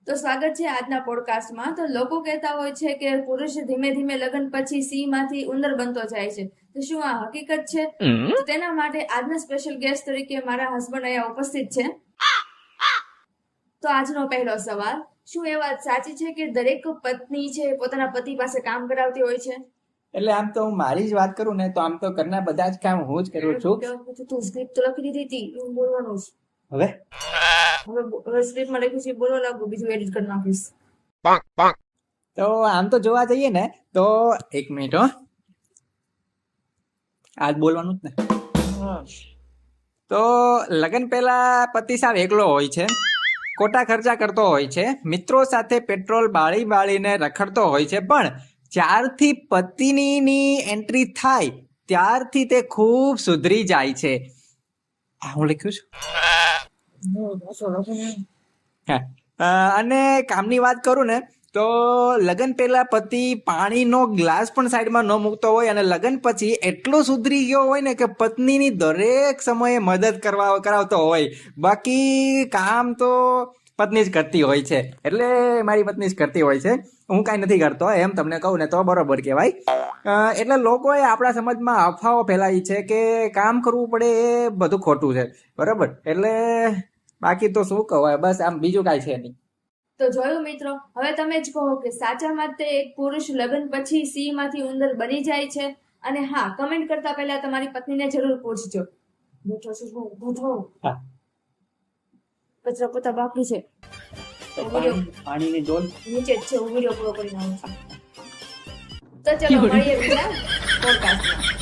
તો સ્વાગત છે આજના પોડકાસ્ટમાં. તો લોકો કહેતા હોય છે કે પુરુષ ધીમે ધીમે લગ્ન પછી સિંહ માંથી ઉંદર બનતો જાય છે. તો શું આ હકીકત છે? તો તેના માટે આજના સ્પેશિયલ ગેસ્ટ તરીકે મારા હસબન્ડ અહીંયા ઉપસ્થિત છે. તો આજનો પહેલો સવાલ, શું એ વાત સાચી છે કે દરેક પત્ની છે પોતાના પતિ પાસે કામ કરાવતી હોય છે? એટલે આમ તો હું મારી જ વાત કરું ને તો આમ તો ઘરના બધા જ કામ હું જ કરું છું. તું સ્ક્રિપ્ટ તો લખી દીધી હતી, હું બોલવાનું છે. હવે હવે સ્ક્રિપ્ટમાં લખ્યું છે બોલવા લાગુ, બીજું એડિટ કરી નાખીશ. તો આમ તો જોવા જઈએ ને તો 1 મિનિટ હો, આજ બોલવાનું જ ને. તો લગ્ન પહેલા પતિ સાવ એકલો હોય છે, ખોટા ખર્ચા કરતો હોય છે, મિત્રો સાથે પેટ્રોલ બાળીને રખડતો હોય છે, પણ જ્યારથી પત્નીની એન્ટ્રી થાય ત્યારથી તે ખૂબ સુધરી જાય છે. આ હું લખ્યું છું. અને કામની વાત કરું ને તો લગ્ન પહેલા પતિ પાણીનો ગ્લાસ પણ સાઈડમાં ન મૂકતો હોય અને લગ્ન પછી એટલો સુધરી ગયો હોય ને કે પત્નીની દરેક સમયે મદદ કરાવતો હોય. બાકી કામ તો પત્ની જ કરતી હોય છે. એટલે મારી પત્ની જ કરતી હોય છે, હું કાંઈ નથી કરતો એમ તમને કહું ને તો બરોબર કહેવાય. એટલે લોકોએ આપણા સમાજમાં અફવાઓ ફેલાવી છે કે કામ કરવું પડે એ બધું ખોટું છે, બરાબર. એટલે બાકી તો શું કહેવાય, બસ આમ બીજું કાંઈ છે નહીં. તો જોયું મિત્રો, હવે તમે જ કહો કે સાચા માટે એક પુરુષ લગ્ન પછી સિંહ માંથી ઉંદર બની જાય છે? અને હા, કમેન્ટ કરતા પહેલા તમારી પત્નીને જરૂર પૂછજો. બેઠો છું હું, બેઠો. કચરા પોતા બાકી છે, પાણીની ડોલ નીચે જ છે, હું વિડીયો પૂરો કરીને આવું છું. તો ચલો મળીએ બીજા પોડકાસ્ટમાં.